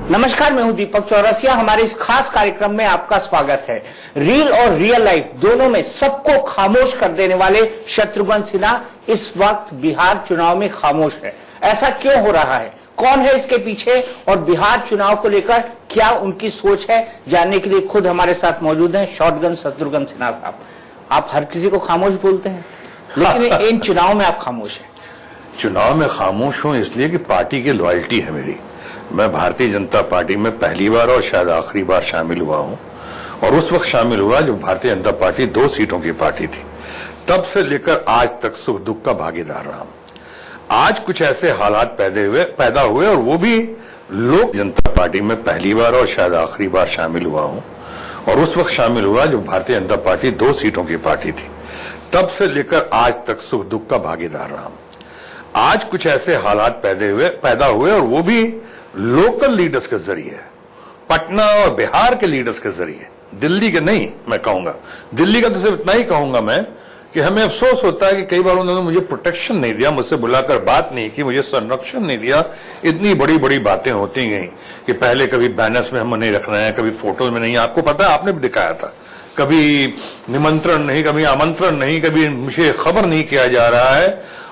नमस्कार, मैं हूं दीपक चौरसिया। हमारे इस खास कार्यक्रम में आपका स्वागत है। रील और रियल लाइफ दोनों में सबको खामोश कर देने वाले शत्रुघ्न सिन्हा इस वक्त बिहार चुनाव में खामोश है। ऐसा क्यों हो रहा है, कौन है इसके पीछे और बिहार चुनाव को लेकर क्या उनकी सोच है, जानने के लिए खुद हमारे साथ मौजूद हैं शॉटगन शत्रुघ्न सिन्हा साहब। आप हर किसी को खामोश बोलते हैं, लेकिन इन चुनाव में आप खामोश हैं। चुनाव में खामोश हूं इसलिए कि पार्टी की लॉयल्टी है मेरी। मैं भारतीय जनता पार्टी में पहली बार और शायद आखिरी बार शामिल हुआ हूं, और उस वक्त शामिल हुआ जब भारतीय जनता पार्टी 2 सीटों की पार्टी थी। तब से लेकर आज तक सुख दुख का भागीदार रहा। आज कुछ ऐसे हालात पैदा हुए और वो भी लोक जनता पार्टी में पहली बार और शायद आखिरी बार शामिल हुआ हूं, और उस वक्त शामिल हुआ जब भारतीय जनता पार्टी 2 सीटों की पार्टी थी। तब से लेकर आज तक सुख दुख का भागीदार रहा। आज कुछ ऐसे हालात पैदा हुए और वो भी लोकल लीडर्स के जरिए, पटना और बिहार के लीडर्स के जरिए, दिल्ली के नहीं। मैं कहूंगा दिल्ली का तो सिर्फ इतना ही कहूंगा मैं कि हमें अफसोस होता है कि कई बार उन्होंने मुझे प्रोटेक्शन नहीं दिया, मुझसे बुलाकर बात नहीं की, मुझे संरक्षण नहीं दिया। इतनी बड़ी बड़ी बातें होती गई कि पहले कभी बैनर्स में हम नहीं रख रहे हैं, कभी फोटोज में नहीं। आपको पता है, आपने भी दिखाया था, कभी निमंत्रण नहीं, कभी आमंत्रण नहीं, कभी मुझे खबर नहीं किया जा रहा है,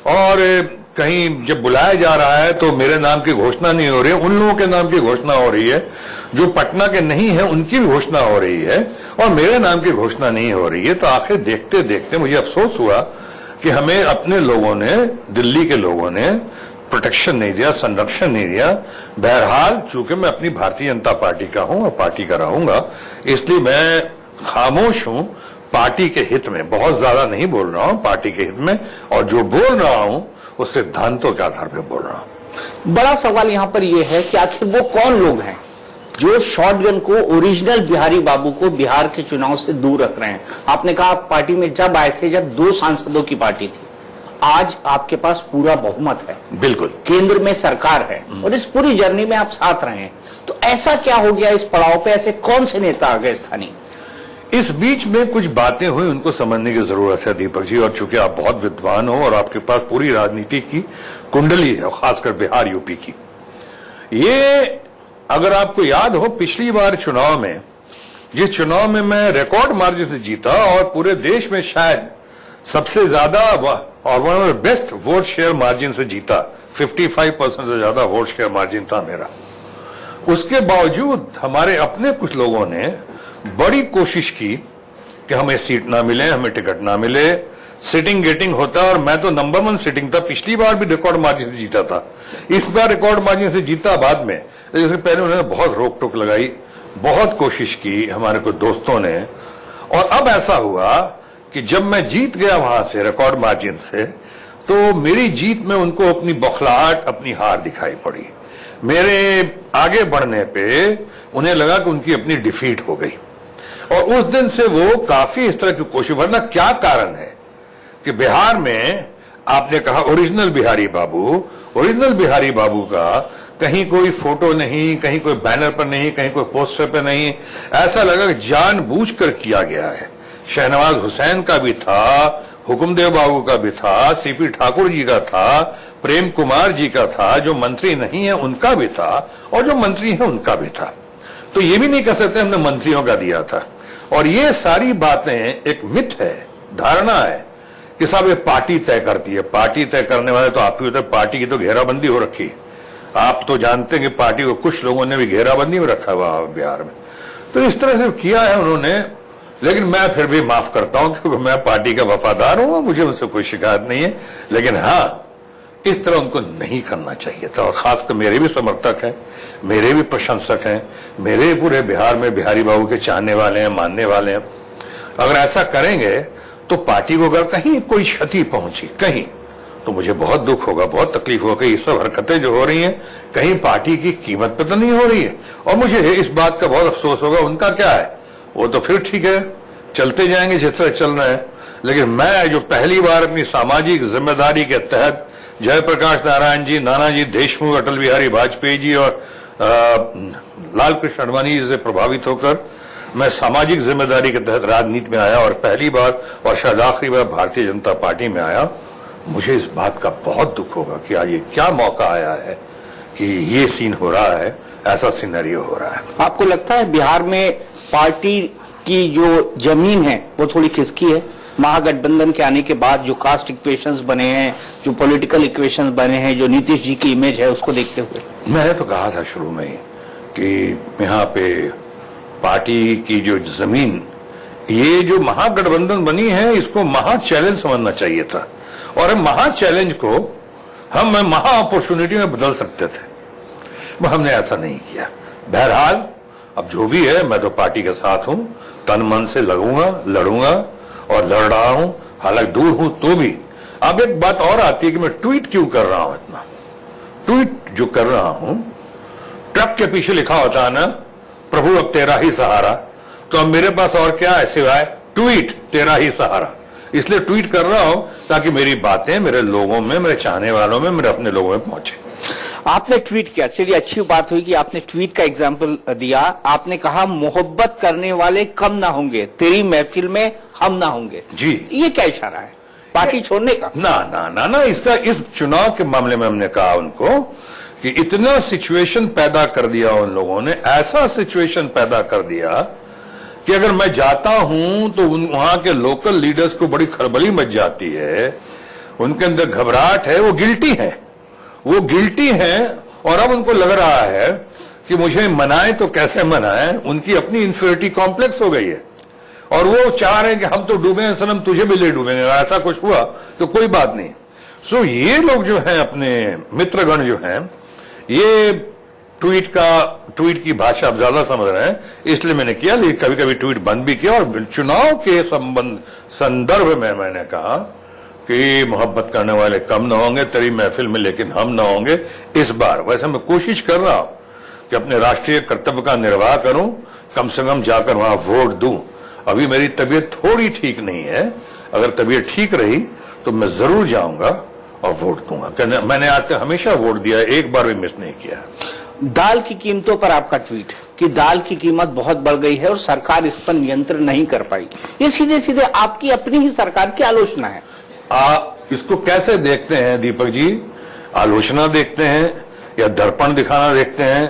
और कहीं जब बुलाया जा रहा है तो मेरे नाम की घोषणा नहीं हो रही है, उन लोगों के नाम की घोषणा हो रही है जो पटना के नहीं है, उनकी भी घोषणा हो रही है, और मेरे नाम की घोषणा नहीं हो रही है। तो आखिर देखते देखते मुझे अफसोस हुआ कि हमें अपने लोगों ने, दिल्ली के लोगों ने प्रोटेक्शन नहीं दिया, संरक्षण नहीं दिया। बहरहाल चूंकि मैं अपनी भारतीय जनता पार्टी का हूं और पार्टी का रहूंगा, इसलिए मैं खामोश हूं पार्टी के हित में। बहुत ज्यादा नहीं बोल रहा हूं पार्टी के हित में, और जो बोल रहा हूं उस सिद्धांतों के आधार पर बोल रहा हूं। बड़ा सवाल यहां पर यह है कि आखिर वो कौन लोग हैं जो शॉटगन को, ओरिजिनल बिहारी बाबू को बिहार के चुनाव से दूर रख रहे हैं। आपने कहा आप पार्टी में जब आए थे जब 2 सांसदों की पार्टी थी, आज आपके पास पूरा बहुमत है, बिल्कुल केंद्र में सरकार है, और इस पूरी जर्नी में आप साथ रहे हैं। तो ऐसा क्या हो गया इस पड़ाव पे, ऐसे कौन से नेता आ गए स्थानीय? इस बीच में कुछ बातें हुई, उनको समझने की जरूरत है दीपक जी। और चूंकि आप बहुत विद्वान हो और आपके पास पूरी राजनीति की कुंडली है, खासकर बिहार यूपी की, ये अगर आपको याद हो, पिछली बार चुनाव में, जिस चुनाव में मैं रिकॉर्ड मार्जिन से जीता और पूरे देश में शायद सबसे ज्यादा और one of the best vote share margin से जीता, 55% से ज्यादा वोट शेयर मार्जिन था मेरा, उसके बावजूद हमारे अपने कुछ लोगों ने बड़ी कोशिश की कि हमें सीट ना मिले, हमें टिकट ना मिले, सिटिंग गेटिंग होता। और मैं तो नंबर 1 सिटिंग था, पिछली बार भी रिकॉर्ड मार्जिन से जीता था, इस बार रिकॉर्ड मार्जिन से जीता बाद में। इससे पहले उन्होंने बहुत रोक टोक लगाई, बहुत कोशिश की हमारे कुछ दोस्तों ने, और अब ऐसा हुआ कि जब मैं जीत गया वहां से रिकॉर्ड मार्जिन से, तो मेरी जीत में उनको अपनी बौखलाहट, अपनी हार दिखाई पड़ी। मेरे आगे बढ़ने पे उन्हें लगा कि उनकी अपनी डिफीट हो गई, और उस दिन से वो काफी इस तरह की कोशिश। वरना क्या कारण है कि बिहार में आपने कहा ओरिजिनल बिहारी बाबू का कहीं कोई फोटो नहीं, कहीं कोई बैनर पर नहीं, कहीं कोई पोस्टर पर नहीं। ऐसा लगा कि जानबूझकर किया गया है। शहनवाज हुसैन का भी था, हुकुमदेव बाबू का भी था, सीपी ठाकुर जी का था, प्रेम कुमार जी का था, जो मंत्री नहीं है उनका भी था, और जो मंत्री है उनका भी था। तो ये भी नहीं कह सकते हमने मंत्रियों का दिया था। और ये सारी बातें एक मिथ है, धारणा है कि साहब ये पार्टी तय करती है। पार्टी तय करने वाले तो आप ही होते हैं। पार्टी की तो घेराबंदी हो रखी है। आप तो जानते हैं कि पार्टी को कुछ लोगों ने भी घेराबंदी में रखा हुआ बिहार में। तो इस तरह से किया है उन्होंने, लेकिन मैं फिर भी माफ करता हूं क्योंकि मैं पार्टी का वफादार हूं, मुझे उनसे कोई शिकायत नहीं है। लेकिन हां, इस तरह उनको नहीं करना चाहिए था। और खासकर मेरे भी समर्थक हैं, मेरे भी प्रशंसक हैं, मेरे पूरे बिहार में बिहारी बाबू के चाहने वाले हैं, मानने वाले हैं। अगर ऐसा करेंगे तो पार्टी को अगर कहीं कोई क्षति पहुंची कहीं, तो मुझे बहुत दुख होगा, बहुत तकलीफ होगा। ये सब हरकतें जो हो रही हैं, कहीं पार्टी की कीमत पर तो नहीं हो रही है, और मुझे इस बात का बहुत अफसोस होगा। उनका क्या है, वो तो फिर ठीक है, चलते जाएंगे जिस तरह चल रहे हैं। लेकिन मैं जो पहली बार अपनी सामाजिक जिम्मेदारी के तहत जयप्रकाश नारायण जी, नानाजी देशमुख, अटल बिहारी वाजपेयी जी और लाल कृष्ण आडवाणी जी से प्रभावित होकर मैं सामाजिक जिम्मेदारी के तहत राजनीति में आया, और पहली बार और शायद आखिरी बार भारतीय जनता पार्टी में आया। मुझे इस बात का बहुत दुख होगा कि आज ये क्या मौका आया है कि ये सीन हो रहा है, ऐसा सिनेरियो हो रहा है। आपको लगता है बिहार में पार्टी की जो जमीन है वो थोड़ी खिसकी है? महागठबंधन के आने के बाद जो कास्ट इक्वेशंस बने हैं, जो पॉलिटिकल इक्वेशंस बने हैं, जो नीतीश जी की इमेज है उसको देखते हुए। मैंने तो कहा था शुरू में ही कि यहाँ पे पार्टी की जो जमीन, ये जो महागठबंधन बनी है, इसको महा चैलेंज समझना चाहिए था, और महा चैलेंज को हम महा अपॉर्चुनिटी में बदल सकते थे। हमने ऐसा नहीं किया। बहरहाल अब जो भी है, मैं तो पार्टी के साथ हूं, तन मन से लगूंगा, लड़ूंगा और लड़ रहा हूं, हालांकि दूर हूं तो भी। अब एक बात और आती है कि मैं ट्वीट क्यों कर रहा हूं इतना। ट्वीट जो कर रहा हूं, ट्रक के पीछे लिखा होता है ना, प्रभु अब तेरा ही सहारा, तो अब मेरे पास और क्या है सिवाय ट्वीट, तेरा ही सहारा। इसलिए ट्वीट कर रहा हूं ताकि मेरी बातें मेरे लोगों में, मेरे चाहने वालों में, मेरे अपने लोगों में पहुंचे। आपने ट्वीट किया, चलिए अच्छी बात हुई कि आपने ट्वीट का एग्जाम्पल दिया। आपने कहा मोहब्बत करने वाले कम ना होंगे, तेरी महफिल में हम ना होंगे। जी, ये क्या इशारा है? पार्टी छोड़ने का? ना ना ना ना, इसका इस चुनाव के मामले में हमने कहा उनको कि इतना सिचुएशन पैदा कर दिया उन लोगों ने, ऐसा सिचुएशन पैदा कर दिया कि अगर मैं जाता हूं तो वहां के लोकल लीडर्स को बड़ी खलबली मच जाती है, उनके अंदर घबराहट है, वो गिल्टी हैं, और अब उनको लग रहा है कि मुझे मनाएं तो कैसे मनाएं, उनकी अपनी इंफीरियरिटी कॉम्प्लेक्स हो गई है, और वो चाह रहे हैं कि हम तो डूबे हैं सनम, तुझे भी ले डूबेंगे, ऐसा कुछ हुआ तो कोई बात नहीं। सो ये लोग जो हैं, अपने मित्रगण जो हैं, ये ट्वीट की भाषा अब ज्यादा समझ रहे हैं, इसलिए मैंने किया, लेकिन कभी कभी ट्वीट बंद भी किया। और चुनाव के संदर्भ में मैंने कहा कि मोहब्बत करने वाले कम न होंगे तेरी महफिल में, लेकिन हम न होंगे इस बार। वैसे मैं कोशिश कर रहा हूं कि अपने राष्ट्रीय कर्तव्य का निर्वाह करूं, कम से कम जाकर वहां वोट दूं। अभी मेरी तबीयत थोड़ी ठीक नहीं है, अगर तबीयत ठीक रही तो मैं जरूर जाऊंगा और वोट दूंगा। मैंने आज तक हमेशा वोट दिया है, एक बार भी मिस नहीं किया। दाल की कीमतों पर आपका ट्वीट कि दाल की कीमत बहुत बढ़ गई है और सरकार इस पर नियंत्रण नहीं कर पाई, ये सीधे सीधे आपकी अपनी ही सरकार की आलोचना है। इसको कैसे देखते हैं दीपक जी? आलोचना देखते हैं या दर्पण दिखाना देखते हैं?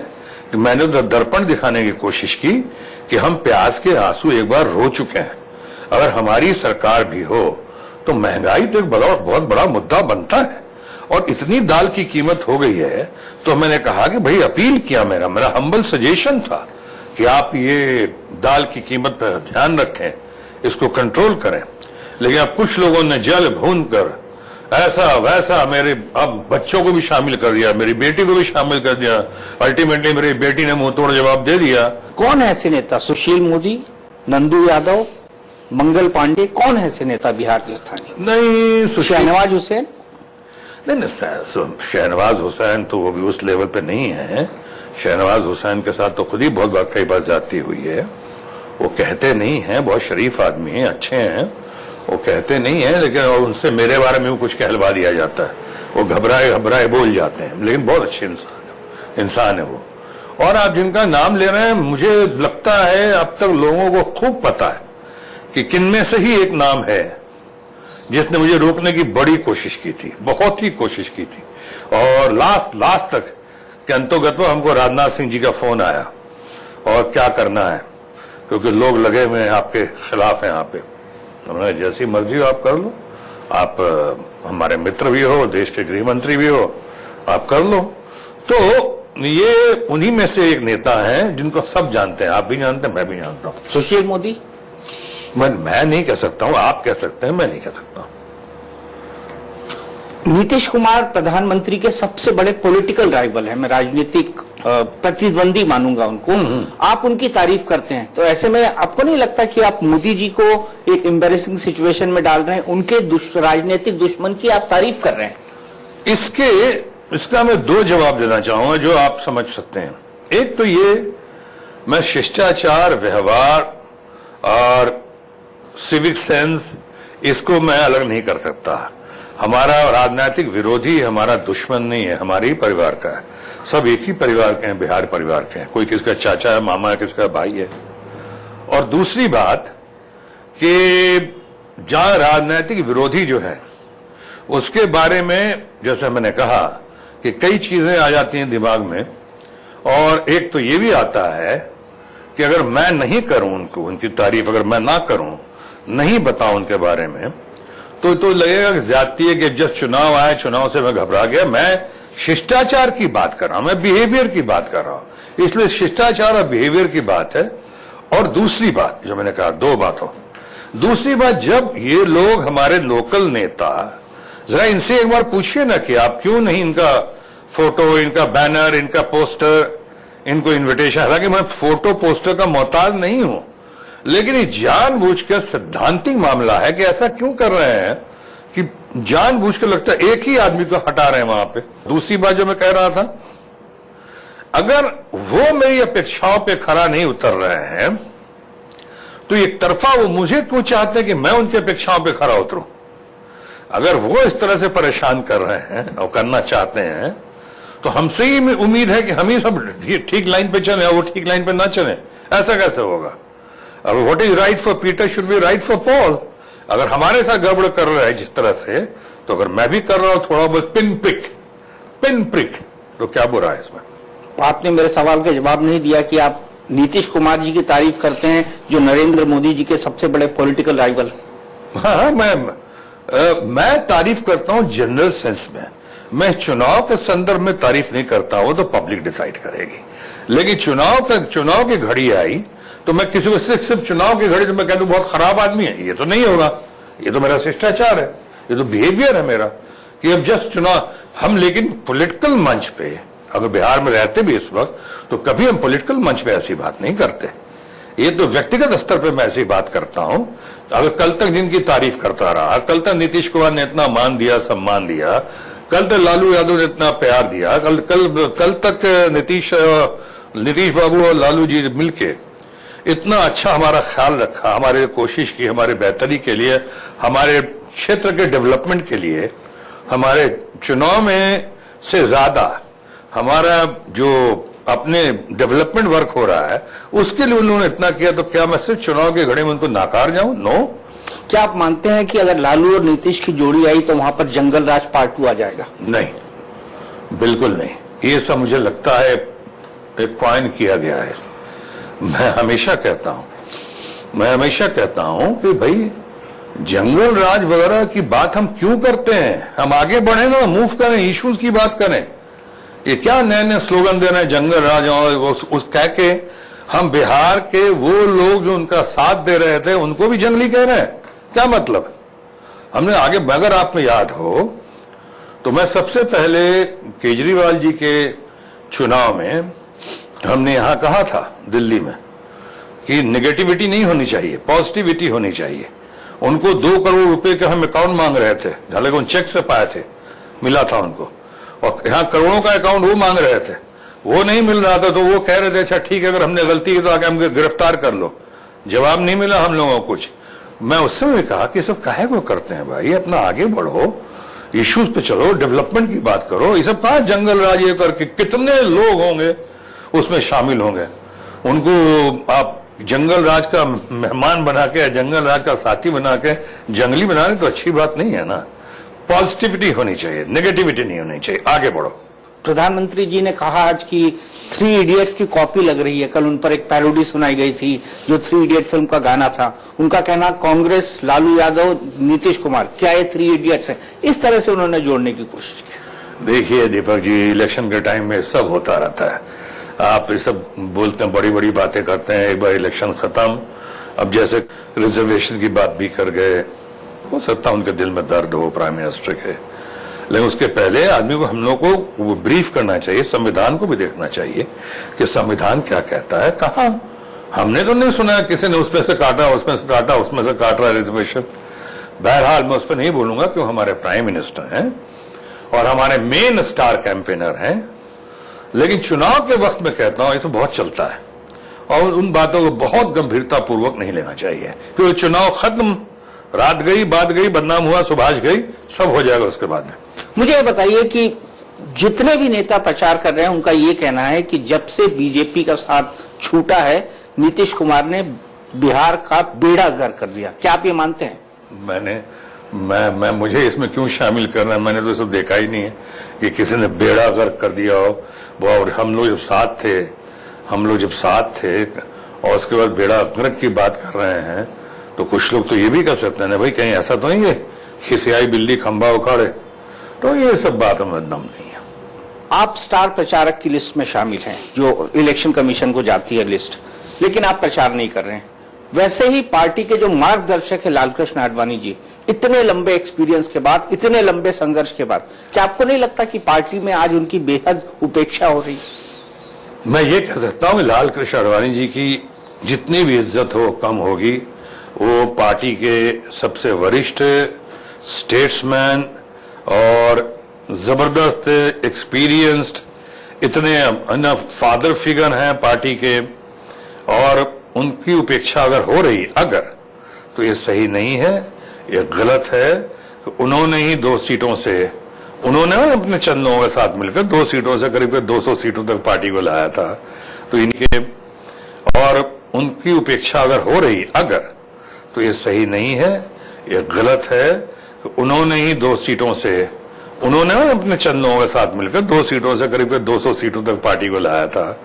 कि मैंने तो दर्पण दिखाने की कोशिश की कि हम प्याज के आंसू एक बार रो चुके हैं। अगर हमारी सरकार भी हो तो महंगाई तो एक बहुत बड़ा मुद्दा बनता है, और इतनी दाल की कीमत हो गई है, तो मैंने कहा कि भाई, अपील किया, मेरा हम्बल सजेशन था कि आप ये दाल की कीमत पर ध्यान रखें, इसको कंट्रोल करें। लेकिन अब कुछ लोगों ने जल भून कर ऐसा वैसा मेरे अब बच्चों को भी शामिल कर दिया, मेरी बेटी को भी शामिल कर दिया। अल्टीमेटली मेरी बेटी ने मुंह तोड़ जवाब दे दिया। कौन है ऐसे नेता? सुशील मोदी, नंदू यादव, मंगल पांडे, कौन है ऐसे नेता बिहार के स्थानीय? नहीं, शहनवाज हुसैन? नहीं, शहनवाज हुसैन तो वो भी उस लेवल पे नहीं है। शहनवाज हुसैन के साथ तो खुद ही बहुत बार कई बार जाती हुई है। वो कहते नहीं है, बहुत शरीफ आदमी है, अच्छे हैं, वो कहते नहीं है, लेकिन उनसे मेरे बारे में कुछ कहलवा दिया जाता है, वो घबराए बोल जाते हैं, लेकिन बहुत अच्छे इंसान है वो। और आप जिनका नाम ले रहे हैं, मुझे लगता है अब तक लोगों को खूब पता है कि किनमें से ही एक नाम है जिसने मुझे रोकने की बड़ी कोशिश की थी, बहुत ही कोशिश की थी, और लास्ट तक के अंतोगत्वा हमको राजनाथ सिंह जी का फोन आया, और क्या करना है, क्योंकि लोग लगे हुए हैं आपके खिलाफ हैं यहाँ पे। उन्होंने जैसी मर्जी हो आप कर लो, आप हमारे मित्र भी हो, देश के गृह मंत्री भी हो, आप कर लो। तो ये उन्हीं में से एक नेता है जिनको सब जानते हैं, आप भी जानते हैं, मैं भी जानता हूं। सुशील मोदी? मैं नहीं कह सकता हूं, आप कह सकते हैं, मैं नहीं कह सकता। नीतीश कुमार प्रधानमंत्री के सबसे बड़े पॉलिटिकल राइवल हैं, मैं राजनीतिक प्रतिद्वंदी मानूंगा उनको। आप उनकी तारीफ करते हैं, तो ऐसे में आपको नहीं लगता कि आप मोदी जी को एक एम्बैरेसिंग सिचुएशन में डाल रहे हैं? उनके राजनीतिक दुश्मन की आप तारीफ कर रहे हैं। इसका मैं दो जवाब देना चाहूंगा जो आप समझ सकते हैं। एक तो ये, मैं शिष्टाचार, व्यवहार और सिविक सेंस, इसको मैं अलग नहीं कर सकता। हमारा राजनीतिक विरोधी हमारा दुश्मन नहीं है, हमारे ही परिवार का है, सब एक ही परिवार के हैं, बिहार परिवार के हैं, कोई किसका चाचा है, मामा है, किसका भाई है। और दूसरी बात कि जहां राजनीतिक विरोधी जो है उसके बारे में, जैसे मैंने कहा कि कई चीजें आ जाती हैं दिमाग में, और एक तो ये भी आता है कि अगर मैं नहीं करूं उनको, उनकी तारीफ अगर मैं ना करूं, नहीं बताऊं उनके बारे में, तो लगेगा कि ज्यादती है कि जब चुनाव आए, चुनाव से मैं घबरा गया। मैं शिष्टाचार की बात कर रहा हूं, मैं बिहेवियर की बात कर रहा हूं, इसलिए शिष्टाचार और बिहेवियर की बात है। और दूसरी बात जो मैंने कहा, दो बातों, दूसरी बात, जब ये लोग हमारे लोकल नेता, जरा इनसे एक बार पूछिए ना कि आप क्यों नहीं इनका फोटो, इनका बैनर, इनका पोस्टर, इनको इन्विटेशन, हालांकि मैं फोटो पोस्टर का मोहताज नहीं हूं, लेकिन ये जानबूझकर सैद्धांतिक मामला है कि ऐसा क्यों कर रहे हैं कि जानबूझकर लगता है एक ही आदमी को हटा रहे हैं वहां पे। दूसरी बात जो मैं कह रहा था, अगर वो मेरी अपेक्षाओं पे खरा नहीं उतर रहे हैं, तो एक तरफा वो मुझे क्यों चाहते हैं कि मैं उनकी अपेक्षाओं पे खरा उतरूं? अगर वो इस तरह से परेशान कर रहे हैं और करना चाहते हैं, तो हमसे ही उम्मीद है कि हम ही सब ठीक लाइन पे चले और वो ठीक लाइन पे ना चले। ऐसा कैसे होगा? अब what is right for Peter should be right for Paul. अगर हमारे साथ गड़बड़ कर रहा है जिस तरह से, तो अगर मैं भी कर रहा हूं थोड़ा बहुत पिन प्रिक, तो क्या बुरा है इसमें? आपने मेरे सवाल का जवाब नहीं दिया कि आप नीतीश कुमार जी की तारीफ करते हैं, जो नरेंद्र मोदी जी के सबसे बड़े पॉलिटिकल राइवल। हाँ, मैं तारीफ करता हूं जनरल सेंस में। मैं चुनाव के संदर्भ में तारीफ नहीं करता हूं, तो पब्लिक डिसाइड करेगी। लेकिन चुनाव की घड़ी आई तो मैं किसी को सिर्फ चुनाव की घड़ी तो मैं कह दूं बहुत खराब आदमी है, ये तो नहीं होगा। ये तो मेरा शिष्टाचार है, ये तो बिहेवियर है मेरा कि अब जस्ट चुनाव हम, लेकिन पॉलिटिकल मंच पे अगर बिहार में रहते भी इस वक्त, तो कभी हम पॉलिटिकल मंच पे ऐसी बात नहीं करते। ये तो व्यक्तिगत स्तर पे मैं ऐसी बात करता हूं। अगर कल तक जिनकी तारीफ करता रहा, कल तक नीतीश कुमार ने इतना मान दिया, सम्मान दिया, कल तक लालू यादव ने इतना प्यार दिया, कल तक नीतीश बाबू और लालू जी मिलके इतना अच्छा हमारा ख्याल रखा, हमारे कोशिश की, हमारे बेहतरी के लिए, हमारे क्षेत्र के डेवलपमेंट के लिए, हमारे चुनाव में से ज्यादा हमारा जो अपने डेवलपमेंट वर्क हो रहा है उसके लिए उन्होंने इतना किया, तो क्या मैं सिर्फ चुनाव के घड़ी में उनको नाकार जाऊं? नो। क्या आप मानते हैं कि अगर लालू और नीतीश की जोड़ी आई तो वहां पर जंगल राज पार्ट 2 आ जाएगा? नहीं, बिल्कुल नहीं। ये सब मुझे लगता है एक कॉइन किया गया है। मैं हमेशा कहता हूं कि भाई जंगल राज वगैरह की बात हम क्यों करते हैं? हम आगे बढ़े ना, मूव करें, इश्यूज की बात करें। ये क्या नए नए स्लोगन दे रहे हैं जंगल राज, और उस कह के हम बिहार के वो लोग जो उनका साथ दे रहे थे उनको भी जंगली कह रहे हैं? क्या मतलब? हमने आगे, अगर आप में याद हो तो मैं सबसे पहले केजरीवाल जी के चुनाव में हमने यहां कहा था दिल्ली में कि नेगेटिविटी नहीं होनी चाहिए, पॉजिटिविटी होनी चाहिए। उनको 2 करोड़ रुपए का हम अकाउंट मांग रहे थे, हालांकि उन चेक से पाए थे, मिला था उनको, और यहां करोड़ों का अकाउंट वो मांग रहे थे, वो नहीं मिल रहा था। तो वो कह रहे थे अच्छा ठीक है, अगर हमने गलती की तो आके हमको गिरफ्तार कर लो। जवाब नहीं मिला हम लोगों को कुछ। मैं उस समय कहा कि सब काहे को करते हैं भाई, अपना आगे बढ़ो, इश्यूज पे चलो, डेवलपमेंट की बात करो। ये सब कहा जंगल राज ये करके कितने लोग होंगे उसमें शामिल होंगे, उनको आप जंगल राज का मेहमान बना के, जंगल राज का साथी बना के जंगली बनाने तो अच्छी बात नहीं है ना। पॉजिटिविटी होनी चाहिए, नेगेटिविटी नहीं होनी चाहिए, आगे बढ़ो। प्रधानमंत्री जी ने कहा आज कि 3 इडियट्स की कॉपी लग रही है। कल उन पर एक पैरोडी सुनाई गई थी जो 3 इडियट फिल्म का गाना था। उनका कहना कांग्रेस, लालू यादव, नीतीश कुमार, क्या ये 3 इडियट्स है? इस तरह से उन्होंने जोड़ने की कोशिश की। देखिए दीपक जी, इलेक्शन के टाइम में सब होता रहता है। आप ये सब बोलते हैं, बड़ी बड़ी बातें करते हैं, एक बार इलेक्शन खत्म, अब जैसे रिजर्वेशन की बात भी कर गए, हो सकता है उनके दिल में दर्द हो प्राइम मिनिस्टर के, लेकिन उसके पहले आदमी को, हम लोग को वो ब्रीफ करना चाहिए, संविधान को भी देखना चाहिए कि संविधान क्या कहता है। कहां हमने तो नहीं सुना है किसी ने उसमें से काटा, उसमें से काटा, उसमें से काट रहा है रिजर्वेशन। बहरहाल मैं उस पर नहीं बोलूंगा क्यों, हमारे प्राइम मिनिस्टर हैं और हमारे मेन स्टार कैंपेनर हैं, लेकिन चुनाव के वक्त में कहता हूं ये सब बहुत चलता है और उन बातों को बहुत गंभीरता पूर्वक नहीं लेना चाहिए, क्योंकि चुनाव खत्म, रात गई, बात गई, बदनाम हुआ, सुभाष गई, सब हो जाएगा उसके बाद में। मुझे ये बताइए कि जितने भी नेता प्रचार कर रहे हैं उनका ये कहना है कि जब से बीजेपी का साथ छूटा है नीतीश कुमार ने बिहार का बेड़ा गर्क कर दिया। क्या आप ये मानते हैं? मुझे इसमें क्यों शामिल करना है, मैंने तो सब देखा ही नहीं है। कि किसी ने बेड़ा गर्क कर दिया हो, और हम लोग जब साथ थे और उसके बाद बेड़ा गर्क की बात कर रहे हैं, तो कुछ लोग तो ये भी कर सकते हैं भाई कहीं ऐसा तो नहीं है खिसियाई बिल्ली खंभा उखाड़े। तो ये सब बातों में दम नहीं है। आप स्टार प्रचारक की लिस्ट में शामिल हैं जो इलेक्शन कमीशन को जाती है लिस्ट, लेकिन आप प्रचार नहीं कर रहे हैं। वैसे ही पार्टी के जो मार्गदर्शक है लालकृष्ण आडवाणी जी, इतने लंबे एक्सपीरियंस के बाद, इतने लंबे संघर्ष के बाद, क्या आपको नहीं लगता कि पार्टी में आज उनकी बेहद उपेक्षा हो रही? मैं ये कह सकता हूं लालकृष्ण आडवाणी जी की जितनी भी इज्जत हो कम होगी। वो पार्टी के सबसे वरिष्ठ स्टेट्समैन और जबरदस्त एक्सपीरियंस्ड इतने फादर फिगर हैं पार्टी के, और उनकी उपेक्षा अगर हो रही तो ये सही नहीं है, ये गलत है। उन्होंने ही 2 सीटों से, उन्होंने अपने चंद लोगों के साथ मिलकर 2 सीटों से करीब 200 सीटों तक पार्टी को लाया था। तो इनके और उनकी उपेक्षा अगर हो रही तो ये सही नहीं है, ये गलत है। उन्होंने ही 2 सीटों से, उन्होंने अपने चंद लोगों के साथ मिलकर 2 सीटों से करीब 200 सीटों तक पार्टी को लाया था।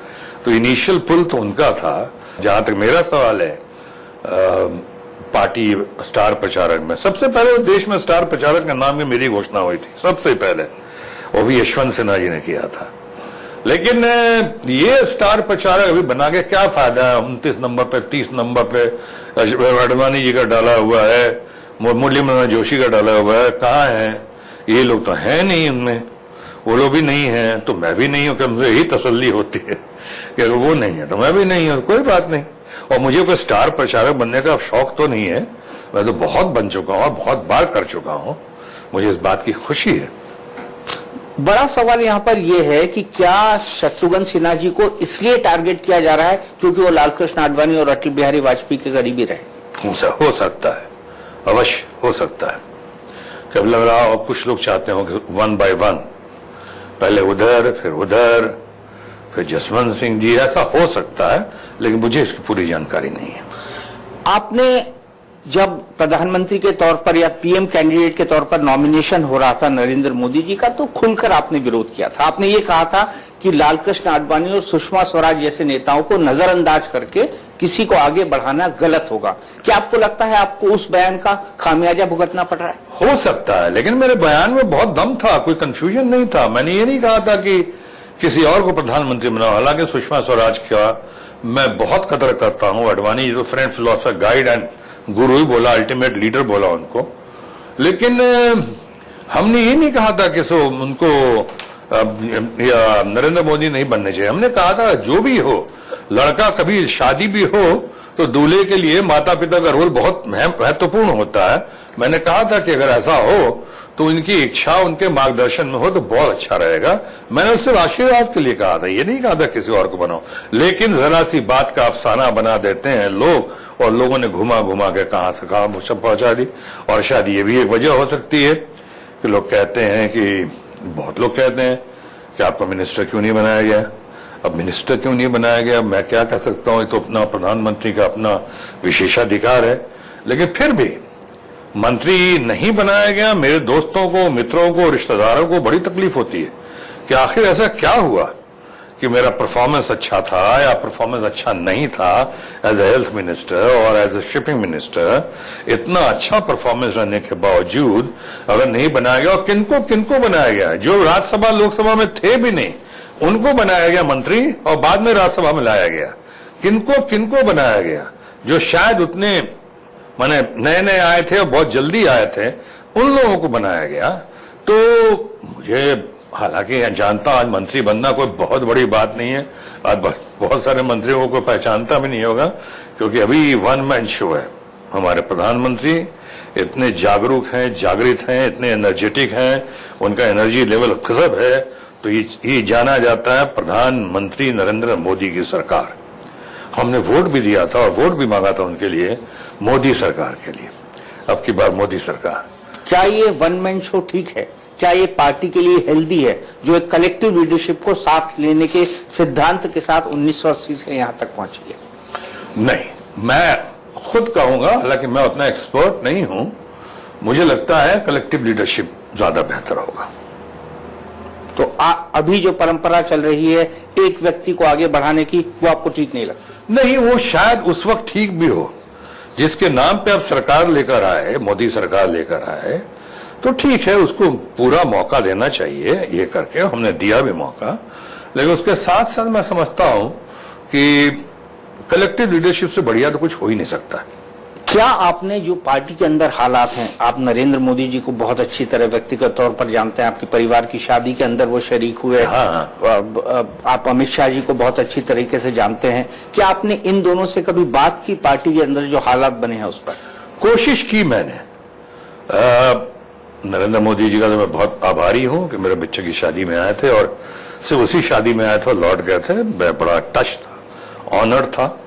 तो इनिशियल पुल तो उनका था। जहां तक मेरा सवाल है पार्टी स्टार प्रचारक में, सबसे पहले देश में स्टार प्रचारक के नाम की मेरी घोषणा हुई थी सबसे पहले, वो भी यशवंत सिन्हा जी ने किया था। लेकिन ये स्टार प्रचारक अभी बना के क्या फायदा है? 29 नंबर पे, 30 नंबर पे आडवाणी जी का डाला हुआ है, मुरली मनोहर जोशी का डाला हुआ है, कहाँ है ये लोग? तो है नहीं उनमें, वो लोग भी नहीं है तो मैं भी नहीं हूं, कि मुझे यही तसल्ली होती है कि अगर वो नहीं है तो मैं भी नहीं हूं, कोई बात नहीं। और मुझे कोई स्टार प्रचारक बनने का शौक तो नहीं है, मैं तो बहुत बन चुका हूं, बहुत बार कर चुका हूं, मुझे इस बात की खुशी है। बड़ा सवाल यहां पर यह है कि क्या शत्रुघ्न सिन्हा जी को इसलिए टारगेट किया जा रहा है क्योंकि वो लालकृष्ण आडवाणी और अटल बिहारी वाजपेयी के करीबी रहे? हो सकता है, अवश्य हो सकता है। कब लग रहा और कुछ लोग चाहते हो कि 1 by 1 पहले उधर फिर जसवंत सिंह जी, ऐसा हो सकता है, लेकिन मुझे इसकी पूरी जानकारी नहीं है। आपने जब प्रधानमंत्री के तौर पर या पीएम कैंडिडेट के तौर पर नॉमिनेशन हो रहा था नरेंद्र मोदी जी का, तो खुलकर आपने विरोध किया था। आपने ये कहा था कि लालकृष्ण आडवाणी और सुषमा स्वराज जैसे नेताओं को नजरअंदाज करके किसी को आगे बढ़ाना गलत होगा। क्या आपको लगता है आपको उस बयान का खामियाजा भुगतना पड़ रहा है? हो सकता है, लेकिन मेरे बयान में बहुत दम था, कोई कंफ्यूजन नहीं था। मैंने ये नहीं कहा था कि किसी और को प्रधानमंत्री बनाओ। हालांकि सुषमा स्वराज का मैं बहुत कदर करता हूं, आडवाणी जी तो फ्रेंड, फिलोसफर, गाइड एंड गुरु ही बोला, अल्टीमेट लीडर बोला उनको। लेकिन हमने ये नहीं कहा था कि उनको नरेंद्र मोदी नहीं बनने चाहिए। हमने कहा था जो भी हो, लड़का कभी शादी भी हो तो दूल्हे के लिए माता पिता का रोल बहुत महत्वपूर्ण होता है। मैंने कहा था कि अगर ऐसा हो तो इनकी इच्छा उनके मार्गदर्शन में हो तो बहुत अच्छा रहेगा। मैंने उससे आशीर्वाद के लिए कहा था, ये नहीं कहा था किसी और को बनाओ। लेकिन जरा सी बात का अफसाना बना देते हैं लोग, और लोगों ने घुमा घुमा के कहां से कहां पहुंचा दी। और शायद ये भी एक वजह हो सकती है कि लोग कहते हैं कि, बहुत लोग कहते हैं कि आपको मिनिस्टर क्यों नहीं बनाया गया। अब मिनिस्टर क्यों नहीं बनाया गया, मैं क्या कह सकता हूं, ये तो अपना प्रधानमंत्री का अपना विशेषाधिकार है। लेकिन फिर भी मंत्री नहीं बनाया गया, मेरे दोस्तों को, मित्रों को, रिश्तेदारों को बड़ी तकलीफ होती है कि आखिर ऐसा क्या हुआ कि मेरा परफॉर्मेंस अच्छा था या परफॉर्मेंस अच्छा नहीं था एज ए हेल्थ मिनिस्टर और एज ए शिपिंग मिनिस्टर। इतना अच्छा परफॉर्मेंस रहने के बावजूद अगर नहीं बनाया गया, और किनको किनको बनाया गया, जो राज्यसभा लोकसभा में थे भी नहीं उनको बनाया गया मंत्री, और बाद में राज्यसभा में लाया गया। किनको किनको बनाया गया, जो शायद उतने माने नए नए आए थे और बहुत जल्दी आए थे, उन लोगों को बनाया गया। तो मुझे, हालांकि जानता आज मंत्री बनना कोई बहुत बड़ी बात नहीं है, आज बहुत सारे मंत्रियों को पहचानता भी नहीं होगा, क्योंकि अभी 1 मैन शो है। हमारे प्रधानमंत्री इतने जागरूक हैं, जागृत हैं, इतने एनर्जेटिक हैं, उनका एनर्जी लेवल गजब है। तो ये जाना जाता है प्रधानमंत्री नरेंद्र मोदी की सरकार। हमने वोट भी दिया था और वोट भी मांगा था उनके लिए, मोदी सरकार के लिए। अब की बार मोदी सरकार। क्या ये 1 मैन शो ठीक है? क्या ये पार्टी के लिए हेल्दी है, जो एक कलेक्टिव लीडरशिप को साथ लेने के सिद्धांत के साथ 1980 से यहां तक पहुंची है? नहीं, मैं खुद कहूंगा, हालांकि मैं उतना एक्सपर्ट नहीं हूं, मुझे लगता है कलेक्टिव लीडरशिप ज्यादा बेहतर होगा। तो अभी जो परंपरा चल रही है एक व्यक्ति को आगे बढ़ाने की, वो आपको ठीक नहीं लगती? नहीं, वो शायद उस वक्त ठीक भी हो, जिसके नाम पे अब सरकार लेकर आए, मोदी सरकार लेकर आए, तो ठीक है, उसको पूरा मौका देना चाहिए। ये करके हमने दिया भी मौका, लेकिन उसके साथ साथ मैं समझता हूं कि कलेक्टिव लीडरशिप से बढ़िया तो कुछ हो ही नहीं सकता। क्या आपने जो पार्टी के अंदर हालात हैं, आप नरेंद्र मोदी जी को बहुत अच्छी तरह व्यक्तिगत तौर पर जानते हैं, आपके परिवार की शादी के अंदर वो शरीक हुए, आप अमित शाह जी को बहुत अच्छी तरीके से जानते हैं, क्या आपने इन दोनों से कभी बात की, पार्टी के अंदर जो हालात बने हैं उस पर? कोशिश की मैंने। नरेंद्र मोदी जी का तो मैं बहुत आभारी हूं कि मेरे बच्चे की शादी में आए थे, और सिर्फ उसी शादी में आए थे और लौट गए थे। बड़ा टच था, ऑनर था,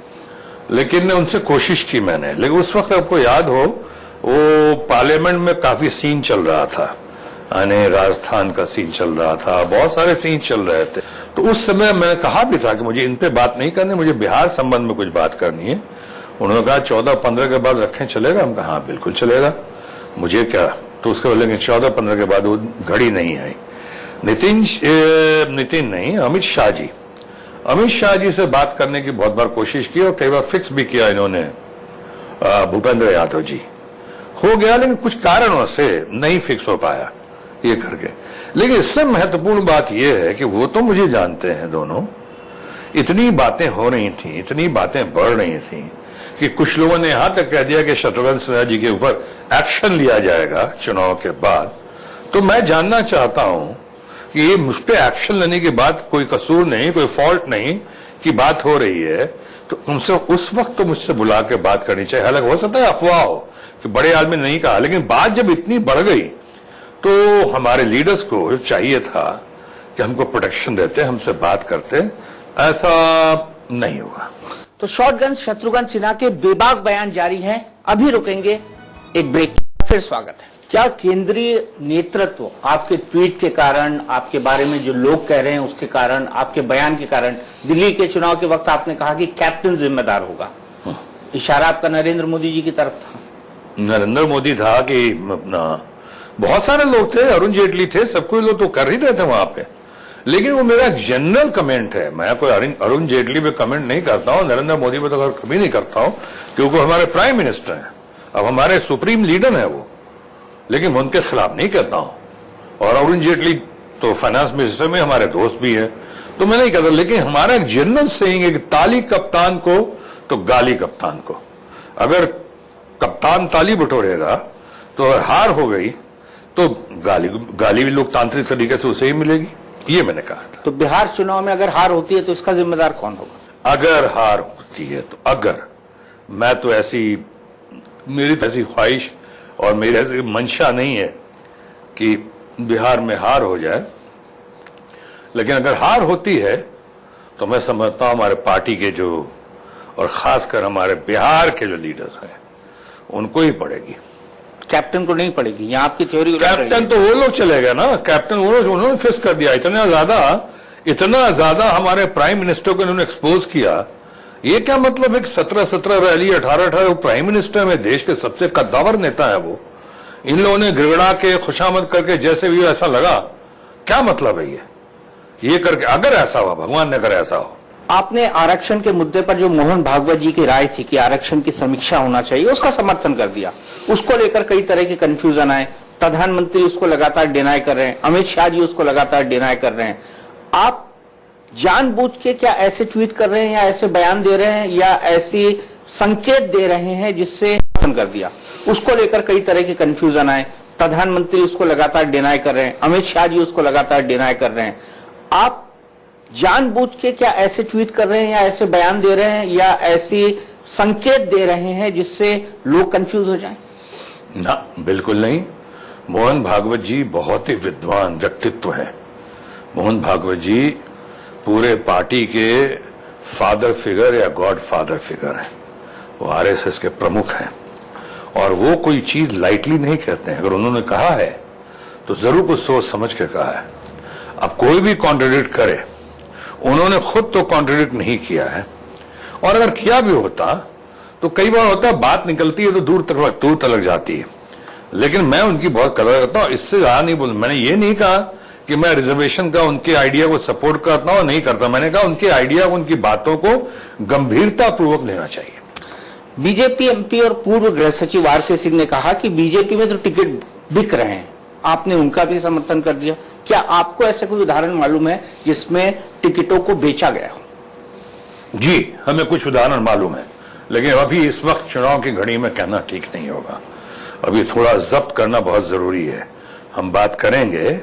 लेकिन उनसे कोशिश की मैंने। लेकिन उस वक्त आपको याद हो, वो पार्लियामेंट में काफी सीन चल रहा था, यानी राजस्थान का सीन चल रहा था, बहुत सारे सीन चल रहे थे। तो उस समय मैंने कहा भी था कि मुझे इन पे बात नहीं करनी, मुझे बिहार संबंध में कुछ बात करनी है। उन्होंने कहा 14-15 के बाद रखें, चलेगा? हम कहा हाँ बिल्कुल चलेगा, मुझे क्या। तो उसके बोले 14-15 के बाद वो घड़ी नहीं आई। नितिन नहीं, अमित शाह जी से बात करने की बहुत बार कोशिश की, और कई बार फिक्स भी किया इन्होंने, भूपेंद्र यादव जी। हो गया, लेकिन कुछ कारणों से नहीं फिक्स हो पाया ये करके। लेकिन इससे महत्वपूर्ण बात यह है कि वो तो मुझे जानते हैं दोनों। इतनी बातें हो रही थी, इतनी बातें बढ़ रही थी कि कुछ लोगों ने यहां तक कह दिया कि शत्रुघ्न सिन्हा जी के ऊपर एक्शन लिया जाएगा चुनाव के बाद। तो मैं जानना चाहता हूं कि ये मुझ पर एक्शन लेने के बाद कोई कसूर नहीं, कोई फॉल्ट नहीं की बात हो रही है, तो उनसे उस वक्त तो मुझसे बुला के बात करनी चाहिए। हालांकि हो सकता है अफवाह हो कि बड़े आदमी ने नहीं कहा, लेकिन बात जब इतनी बढ़ गई तो हमारे लीडर्स को चाहिए था कि हमको प्रोटेक्शन देते, हमसे बात करते। ऐसा नहीं हुआ। तो शॉटगन शत्रुघ्न सिन्हा के बेबाक बयान जारी हैं। अभी रुकेंगे एक ब्रेक, फिर स्वागत है। क्या केंद्रीय नेतृत्व आपके ट्वीट के कारण, आपके बारे में जो लोग कह रहे हैं उसके कारण, आपके बयान के कारण, दिल्ली के चुनाव के वक्त आपने कहा कि कैप्टन जिम्मेदार होगा, इशारा आपका नरेंद्र मोदी जी की तरफ था? नरेंद्र मोदी था कि अपना बहुत सारे लोग थे, अरुण जेटली थे, सब कोई लोग तो कर ही रहे थे वहां पे। लेकिन वो मेरा जनरल कमेंट है, मैं कोई अरुण जेटली पे कमेंट नहीं करता हूं, नरेंद्र मोदी पे तो कभी नहीं करता हूं, क्योंकि हमारे प्राइम मिनिस्टर हैं, अब हमारे सुप्रीम लीडर है वो। लेकिन मैं उनके खिलाफ नहीं कहता हूं। और अरुण जेटली तो फाइनेंस मिनिस्टर में हमारे दोस्त भी है, तो मैं नहीं कहता। लेकिन हमारा एक जनरल सेइंग है कि ताली कप्तान को तो गाली कप्तान को। अगर कप्तान ताली बटोरेगा तो अगर हार हो गई तो गाली भी लोकतांत्रिक तरीके से उसे ही मिलेगी, ये मैंने कहा था। तो बिहार चुनाव में अगर हार होती है तो इसका जिम्मेदार कौन होगा? अगर हार होती है तो, अगर मैं तो मेरी ऐसी ख्वाहिश और मेरी ऐसी मंशा नहीं है कि बिहार में हार हो जाए, लेकिन अगर हार होती है तो मैं समझता हूं हमारे पार्टी के जो, और खासकर हमारे बिहार के जो लीडर्स हैं, उनको ही पड़ेगी। कैप्टन को नहीं पड़ेगी? यहाँ आपकी थ्योरी? कैप्टन तो वो लोग चले गए ना, कैप्टन उन्होंने फिक्स कर दिया। इतना ज्यादा हमारे प्राइम मिनिस्टर को इन्होंने एक्सपोज किया। ये क्या मतलब है कि 17 रैली, 18 प्राइम मिनिस्टर में, देश के सबसे कद्दावर नेता है वो। इन लोगों ने गिड़गड़ा के खुशामद करके जैसे भी ऐसा लगा, क्या मतलब है ये करके? अगर ऐसा हो, भगवान ने अगर ऐसा हो। आपने आरक्षण के मुद्दे पर जो मोहन भागवत जी की राय थी कि आरक्षण की समीक्षा होना चाहिए, उसका समर्थन कर दिया। उसको लेकर कई तरह के कंफ्यूजन आए, प्रधानमंत्री उसको लगातार डिनाई कर रहे हैं, अमित शाह जी उसको लगातार डिनाई कर रहे हैं। आप जानबूझ के क्या ऐसे ट्वीट कर रहे हैं, या ऐसे बयान दे रहे हैं, या ऐसी संकेत दे रहे हैं जिससे समर्थन कर दिया? उसको लेकर कई तरह के कंफ्यूजन आए, प्रधानमंत्री उसको लगातार डिनाई कर रहे हैं, अमित शाह जी उसको लगातार डिनाई कर रहे हैं। आप जानबूझ के क्या ऐसे ट्वीट कर रहे हैं, या ऐसे बयान दे रहे हैं, या ऐसी संकेत दे रहे हैं जिससे लोग कंफ्यूज हो जाएं? ना, बिल्कुल नहीं। मोहन भागवत जी बहुत ही विद्वान व्यक्तित्व है। मोहन भागवत जी पूरे पार्टी के फादर फिगर या गॉड फादर फिगर है। वो आरएसएस के प्रमुख हैं, और वो कोई चीज लाइटली नहीं कहते हैं। अगर उन्होंने कहा है तो जरूर कुछ सोच समझ के कहा है। अब कोई भी कॉन्ट्रडिक्ट करे, उन्होंने खुद तो कॉन्ट्रडिक्ट नहीं किया है, और अगर किया भी होता तो कई बार होता है बात निकलती है तो दूर तक जाती है। लेकिन मैं उनकी बहुत कदर करता हूं, इससे ज्यादा नहीं बोल। मैंने ये नहीं कहा कि मैं रिजर्वेशन का उनके आइडिया को सपोर्ट करता हूं, नहीं करता। मैंने कहा उनके आइडिया, उनकी बातों को गंभीरतापूर्वक लेना चाहिए। बीजेपी एमपी और पूर्व गृह सचिव आरके सिंह ने कहा कि बीजेपी में तो टिकट बिक रहे हैं, आपने उनका भी समर्थन कर दिया। क्या आपको ऐसा कोई उदाहरण मालूम है जिसमें टिकटों को बेचा गया हो? जी, हमें कुछ उदाहरण मालूम है, लेकिन अभी इस वक्त चुनाव की घड़ी में कहना ठीक नहीं होगा। अभी थोड़ा जब्त करना बहुत जरूरी है। हम बात करेंगे,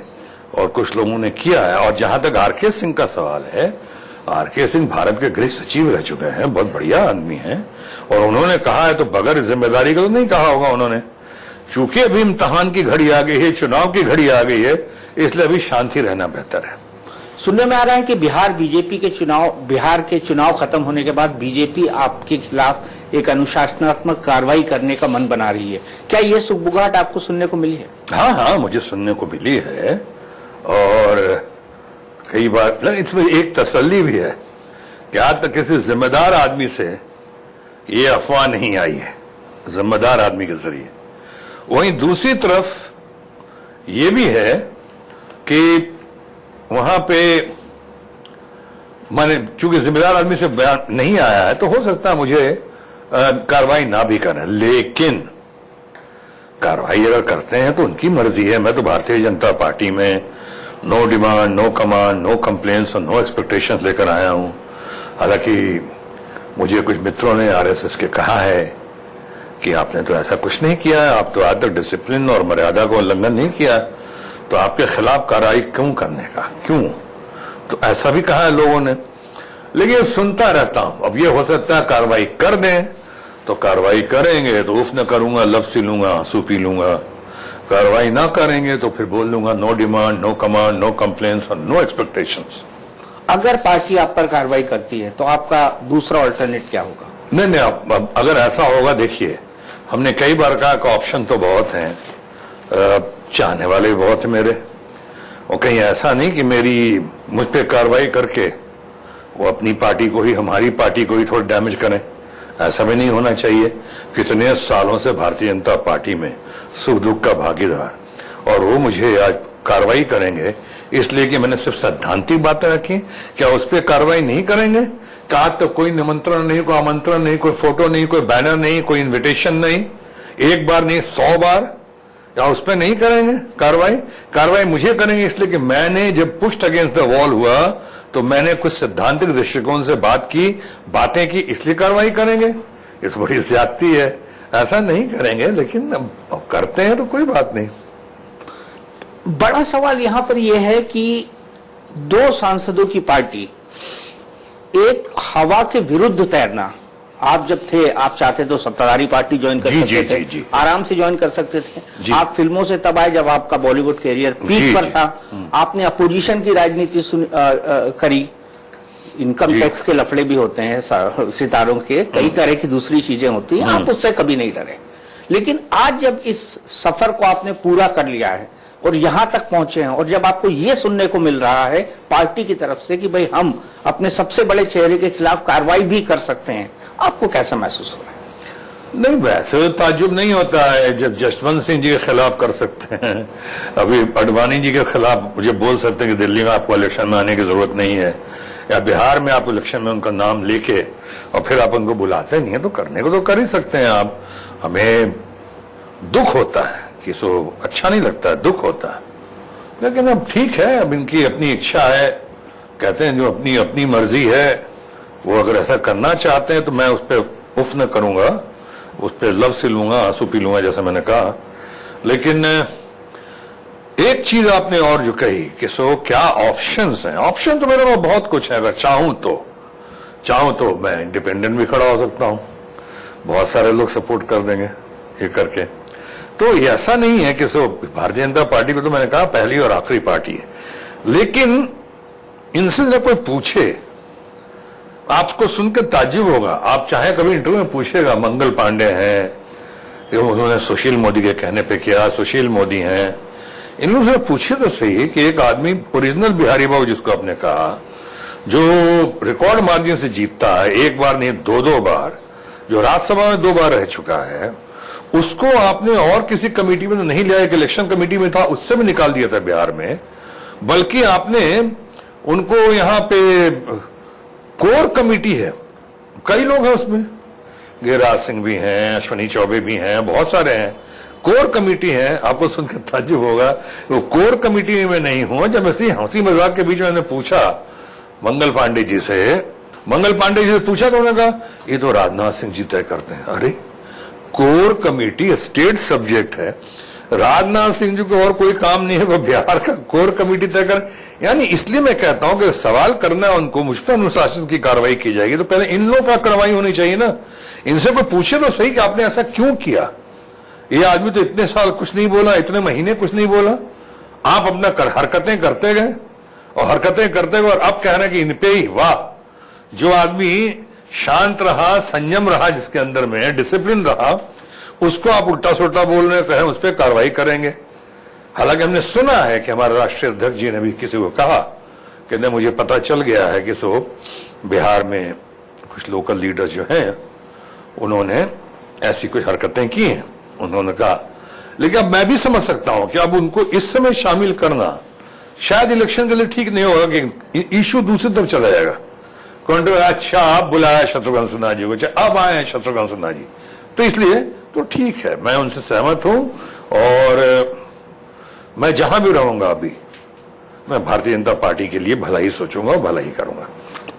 और कुछ लोगों ने किया है। और जहां तक आरके सिंह का सवाल है, आरके सिंह भारत के गृह सचिव रह चुके हैं, बहुत बढ़िया आदमी हैं, और उन्होंने कहा है तो बगैर जिम्मेदारी का तो नहीं कहा होगा उन्होंने। चूंकि अभी इम्तिहान की घड़ी आ गई है, चुनाव की घड़ी आ गई है, इसलिए अभी शांति रहना बेहतर है। सुनने में आ रहा है कि बिहार के चुनाव खत्म होने के बाद बीजेपी आपके खिलाफ एक अनुशासनात्मक कार्रवाई करने का मन बना रही है। क्या यह सुगबुगाहट आपको सुनने को मिली है? हाँ, मुझे सुनने को मिली है, और कई बार इसमें एक तसल्ली भी है कि आज तक किसी जिम्मेदार आदमी से ये अफवाह नहीं आई है, जिम्मेदार आदमी के जरिए। वहीं दूसरी तरफ ये भी है कि वहां पे माने चूंकि जिम्मेदार आदमी से बयान नहीं आया है, तो हो सकता है मुझे कार्रवाई ना भी करें, लेकिन कार्रवाई अगर करते हैं तो उनकी मर्जी है। मैं तो भारतीय जनता पार्टी में no demand, no command, no complaints और नो एक्सपेक्टेशंस लेकर आया हूं। हालांकि मुझे कुछ मित्रों ने आरएसएस के कहा है कि आपने तो ऐसा कुछ नहीं किया है, आप तो आज तक डिसिप्लिन और मर्यादा को उल्लंघन नहीं किया, तो आपके खिलाफ कार्रवाई क्यों करने का, क्यों? तो ऐसा भी कहा है लोगों ने, लेकिन सुनता रहता हूं। अब ये हो सकता है कार्रवाई कर दें तो कार्रवाई करेंगे तो उफ न करूंगा, लफ्ज सी लूंगा, आंसू पी लूंगा। कार्रवाई ना करेंगे तो फिर बोल दूंगा no demand, no command, no complaints और नो एक्सपेक्टेशंस। अगर पार्टी आप पर कार्रवाई करती है तो आपका दूसरा अल्टरनेट क्या होगा? नहीं, अब अगर ऐसा होगा, देखिए हमने कई बार कहा कि ऑप्शन तो बहुत हैं, चाहने वाले भी बहुत है मेरे, और कहीं ऐसा नहीं कि मुझ पर कार्रवाई करके वो अपनी पार्टी को ही, हमारी पार्टी को ही थोड़ा डैमेज करें। ऐसा भी नहीं होना चाहिए। कितने सालों से भारतीय जनता पार्टी में सुख दुख का भागीदार, और वो मुझे आज कार्रवाई करेंगे इसलिए कि मैंने सिर्फ सैद्धांतिक बातें रखी। क्या उस पर कार्रवाई नहीं करेंगे? क्या आज तक कोई निमंत्रण नहीं, कोई आमंत्रण नहीं, कोई फोटो नहीं, कोई बैनर नहीं, कोई इन्विटेशन नहीं, एक बार नहीं 100 बार, क्या उस पर नहीं करेंगे कार्रवाई? कार्रवाई मुझे करेंगे इसलिए कि मैंने जब पुश्ड अगेंस्ट द वॉल हुआ तो मैंने कुछ सैद्धांतिक दृष्टिकोण से बातें की, इसलिए कार्रवाई करेंगे? ये तो बड़ी ज्यादती है। ऐसा नहीं करेंगे, लेकिन अब करते हैं तो कोई बात नहीं। बड़ा सवाल यहां पर यह है कि 2 सांसदों की पार्टी एक हवा के विरुद्ध तैरना। आप जब थे, आप चाहते तो सत्ताधारी पार्टी ज्वाइन कर सकते थे, जी। आराम से ज्वाइन कर सकते थे। आप फिल्मों से तब आए जब आपका बॉलीवुड कैरियर पीक पर था। आपने अपोजिशन की राजनीति करी। इनकम टैक्स के लफड़े भी होते हैं सितारों के, कई तरह की दूसरी चीजें होती हैं, आप उससे कभी नहीं डरे। लेकिन आज जब इस सफर को आपने पूरा कर लिया है और यहां तक पहुंचे हैं, और जब आपको यह सुनने को मिल रहा है पार्टी की तरफ से कि भाई हम अपने सबसे बड़े चेहरे के खिलाफ कार्रवाई भी कर सकते हैं, आपको कैसा महसूस हो रहा है? नहीं, वैसे ताज्जुब नहीं होता है जब जसवंत सिंह जी के खिलाफ कर सकते हैं, अभी अडवाणी जी के खिलाफ मुझे बोल सकते हैं कि दिल्ली में आपको इलेक्शन में आने की जरूरत नहीं है, या बिहार में आप इलेक्शन में उनका नाम लेके और फिर आप उनको बुलाते नहीं है, तो करने को तो कर ही सकते हैं आप। हमें दुख होता है कि सो अच्छा नहीं लगता है, दुख होता है, लेकिन अब ठीक है, अब इनकी अपनी इच्छा है। कहते हैं जो अपनी अपनी मर्जी है, वो अगर ऐसा करना चाहते हैं तो मैं उस पर उफ न करूंगा, उस पर लफ्ज से लूंगा, आंसू पी लूंगा, जैसा मैंने कहा। लेकिन एक चीज आपने और जो कही कि सो क्या ऑप्शंस हैं, ऑप्शन तो मेरे पास बहुत कुछ है। अगर चाहूं तो मैं इंडिपेंडेंट भी खड़ा हो सकता हूं, बहुत सारे लोग सपोर्ट कर देंगे ये करके। तो ये ऐसा नहीं है कि सो भारतीय जनता पार्टी को तो मैंने कहा पहली और आखिरी पार्टी है, लेकिन इनसे जब कोई पूछे, आपको सुनकर ताज्जुब होगा। आप चाहे कभी इंटरव्यू में पूछेगा, मंगल पांडे हैं, उन्होंने सुशील मोदी के कहने पे किया, सुशील मोदी हैं, इन लोगों से पूछे तो सही कि एक आदमी ओरिजिनल बिहारी बाबू जिसको आपने कहा, जो रिकॉर्ड मार्जिन से जीतता है, एक बार नहीं 2-2 बार, जो राज्यसभा में 2 बार रह चुका है, उसको आपने और किसी कमेटी में तो नहीं लिया, एक इलेक्शन कमेटी में था, उससे भी निकाल दिया था बिहार में। बल्कि आपने उनको यहां पे कोर कमेटी है, कई लोग हैं उसमें, गिरिराज सिंह भी हैं, अश्विनी चौबे भी हैं, बहुत सारे हैं, कोर कमेटी है। आपको सुनकर ताज्जुब होगा वो कोर कमेटी में नहीं हुआ। जब ऐसी हंसी मजाक के बीच में मैंने पूछा मंगल पांडे जी से पूछा तो उन्होंने कहा ये तो राजनाथ सिंह जी तय करते हैं। अरे कोर कमेटी स्टेट सब्जेक्ट है, राजनाथ सिंह जी को और कोई काम नहीं है, वो बिहार का कोर कमेटी तय कर। यानी इसलिए मैं कहता हूं कि सवाल करना है उनको, मुझ पर अनुशासन की कार्रवाई की जाएगी तो पहले इन लोगों पर कार्रवाई होनी चाहिए ना। इनसे कोई पूछे तो सही कि आपने ऐसा क्यों किया। ये आदमी तो इतने साल कुछ नहीं बोला, इतने महीने कुछ नहीं बोला, आप अपना हरकतें करते गए और हरकतें करते गए और अब कह रहे हैं कि इन पे ही वाह, जो आदमी शांत रहा, संयम रहा, जिसके अंदर में डिसिप्लिन रहा, उसको आप उल्टा सुल्टा बोल रहे कहें उस पर कार्रवाई करेंगे। हालांकि हमने सुना है कि हमारे राष्ट्रीय अध्यक्ष जी ने भी किसी को कहा कि नहीं मुझे पता चल गया है कि सो बिहार में कुछ लोकल लीडर्स जो हैं उन्होंने ऐसी कुछ हरकतें की हैं, उन्होंने कहा। लेकिन अब मैं भी समझ सकता हूं कि अब उनको इस समय शामिल करना शायद इलेक्शन के लिए ठीक नहीं होगा कि इश्यू दूसरी तरफ चला जाएगा। अच्छा आप बुलाया शत्रुघ्न सिन्हा जी को, अब आए हैं शत्रुघ्न सिन्हा जी, तो इसलिए तो ठीक है, मैं उनसे सहमत हूं और मैं जहां भी रहूंगा अभी मैं भारतीय जनता पार्टी के लिए भला ही सोचूंगा और भला ही करूंगा।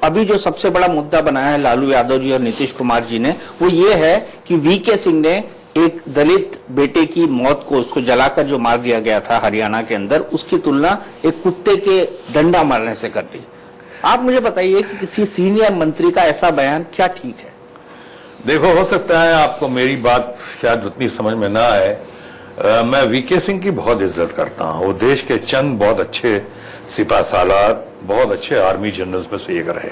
अभी जो सबसे बड़ा मुद्दा बनाया है लालू यादव जी और नीतीश कुमार जी ने, वो ये है कि वीके सिंह ने एक दलित बेटे की मौत को, उसको जलाकर जो मार दिया गया था हरियाणा के अंदर, उसकी तुलना एक कुत्ते के डंडा मारने से कर दी। आप मुझे बताइए कि किसी सीनियर मंत्री का ऐसा बयान क्या ठीक है? देखो, हो सकता है आपको मेरी बात शायद उतनी समझ में ना आए। मैं वीके सिंह की बहुत इज्जत करता हूं। वो देश के चंद बहुत अच्छे सिपा सालार, बहुत अच्छे आर्मी जनरल्स में से एक रहे।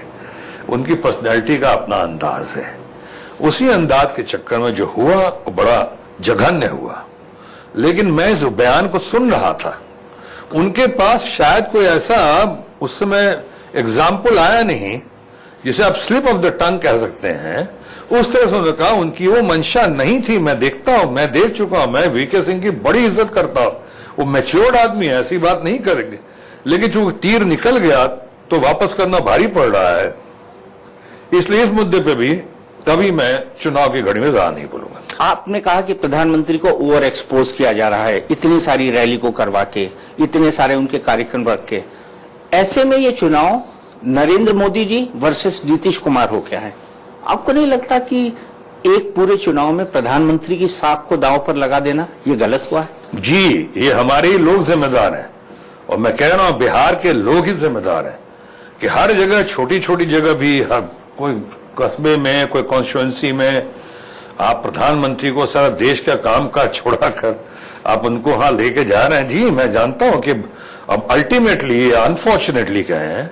उनकी पर्सनैलिटी का अपना अंदाज है। उसी अंदाज के चक्कर में जो हुआ वो बड़ा जघन्य हुआ। लेकिन मैं इस बयान को सुन रहा था, उनके पास शायद कोई ऐसा उस समय एग्जाम्पल आया नहीं जिसे आप स्लिप ऑफ द टंग कह सकते हैं। उस तरह से उन्होंने कहा, उनकी वो मंशा नहीं थी। मैं देखता हूं, मैं देख चुका हूं, मैं वीके सिंह की बड़ी इज्जत करता हूं। वो मैच्योर्ड आदमी है, ऐसी बात नहीं करेंगे। लेकिन जो तीर निकल गया तो वापस करना भारी पड़ रहा है। इसलिए इस मुद्दे पे भी कभी मैं चुनाव की घड़ी में ज्यादा नहीं बोलूंगा। आपने कहा कि प्रधानमंत्री को ओवर एक्सपोज किया जा रहा है, इतनी सारी रैली को करवा के, इतने सारे उनके कार्यक्रम रख के। ऐसे में ये चुनाव नरेंद्र मोदी जी वर्सेस नीतीश कुमार हो गया है। आपको नहीं लगता कि एक पूरे चुनाव में प्रधानमंत्री की साख को दांव पर लगा देना ये गलत हुआ है? जी, ये हमारे ही लोग जिम्मेदार हैं और मैं कह रहा हूं बिहार के लोग ही जिम्मेदार हैं कि हर जगह, छोटी छोटी जगह भी, हर कोई कस्बे में, कोई कॉन्स्टिट्यूएंसी में आप प्रधानमंत्री को सारा देश का काम काज छोड़ाकर आप उनको वहां लेके जा रहे हैं। जी, मैं जानता हूं कि अब अल्टीमेटली, अनफॉर्चुनेटली कहें,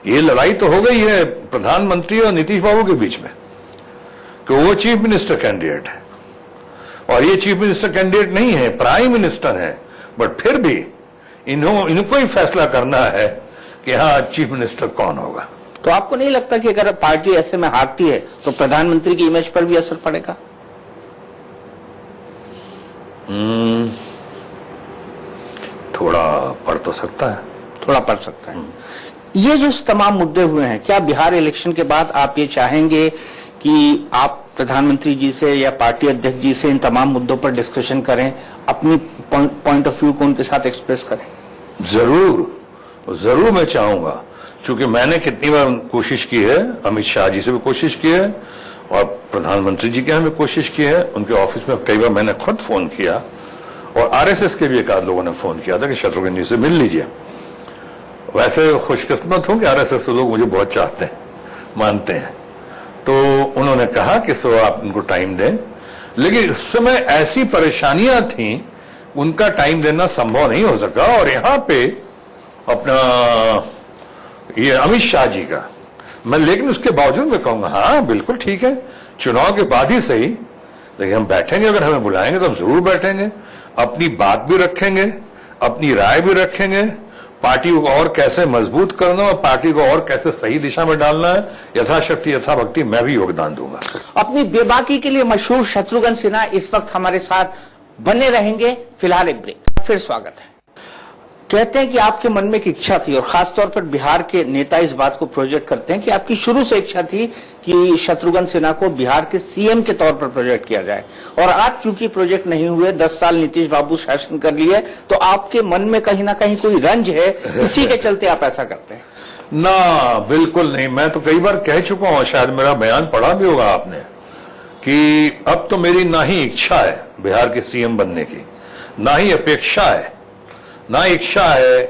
ये लड़ाई तो हो गई है प्रधानमंत्री और नीतीश बाबू के बीच में कि वो चीफ मिनिस्टर कैंडिडेट है और ये चीफ मिनिस्टर कैंडिडेट नहीं है, प्राइम मिनिस्टर है। बट फिर भी इनको ही फैसला करना है कि हाँ चीफ मिनिस्टर कौन होगा। तो आपको नहीं लगता कि अगर पार्टी ऐसे में हारती है तो प्रधानमंत्री की इमेज पर भी असर पड़ेगा? थोड़ा पड़ तो सकता है, थोड़ा पड़ सकता है। ये जो तमाम मुद्दे हुए हैं, क्या बिहार इलेक्शन के बाद आप ये चाहेंगे कि आप प्रधानमंत्री जी से या पार्टी अध्यक्ष जी से इन तमाम मुद्दों पर डिस्कशन करें, अपनी पॉइंट ऑफ व्यू को उनके साथ एक्सप्रेस करें? जरूर मैं चाहूंगा, क्योंकि मैंने कितनी बार कोशिश की है, अमित शाह जी से भी कोशिश की है और प्रधानमंत्री जी के यहां भी कोशिश की है। उनके ऑफिस में कई बार मैंने खुद फोन किया और आरएसएस के भी एक आध लोगों ने फोन किया था कि शत्रुघ्न जी से मिल लीजिए। वैसे खुशकिस्मत हूं कि आरएसएस लोग मुझे बहुत चाहते हैं, मानते हैं। तो उन्होंने कहा कि सो आप उनको टाइम दें, लेकिन उस समय ऐसी परेशानियां थी, उनका टाइम देना संभव नहीं हो सका। और यहां पे अपना ये अमित शाह जी का मैं, लेकिन उसके बावजूद मैं कहूंगा हाँ बिल्कुल ठीक है, चुनाव के बाद ही सही, लेकिन हम बैठेंगे, अगर हमें बुलाएंगे तो हम जरूर बैठेंगे, अपनी बात भी रखेंगे, अपनी राय भी रखेंगे, पार्टी को और कैसे मजबूत करना और पार्टी को और कैसे सही दिशा में डालना है, यथाशक्ति यथाभक्ति मैं भी योगदान दूंगा। अपनी बेबाकी के लिए मशहूर शत्रुघ्न सिन्हा इस वक्त हमारे साथ बने रहेंगे। फिलहाल एक ब्रेक, फिर स्वागत है। कहते हैं कि आपके मन में एक इच्छा थी, और खासतौर पर बिहार के नेता इस बात को प्रोजेक्ट करते हैं कि आपकी शुरू से इच्छा थी कि शत्रुघ्न सिन्हा को बिहार के सीएम के तौर पर प्रोजेक्ट किया जाए, और आज चूंकि प्रोजेक्ट नहीं हुए, 10 साल नीतीश बाबू शासन कर लिए, तो आपके मन में कहीं ना कहीं कोई रंज है, इसी के चलते आप ऐसा करते हैं? ना, बिल्कुल नहीं। मैं तो कई बार कह चुका हूं, शायद मेरा बयान पढ़ा भी होगा आपने, कि अब तो मेरी ना ही इच्छा है बिहार के सीएम बनने की, ना ही अपेक्षा है, ना इच्छा है,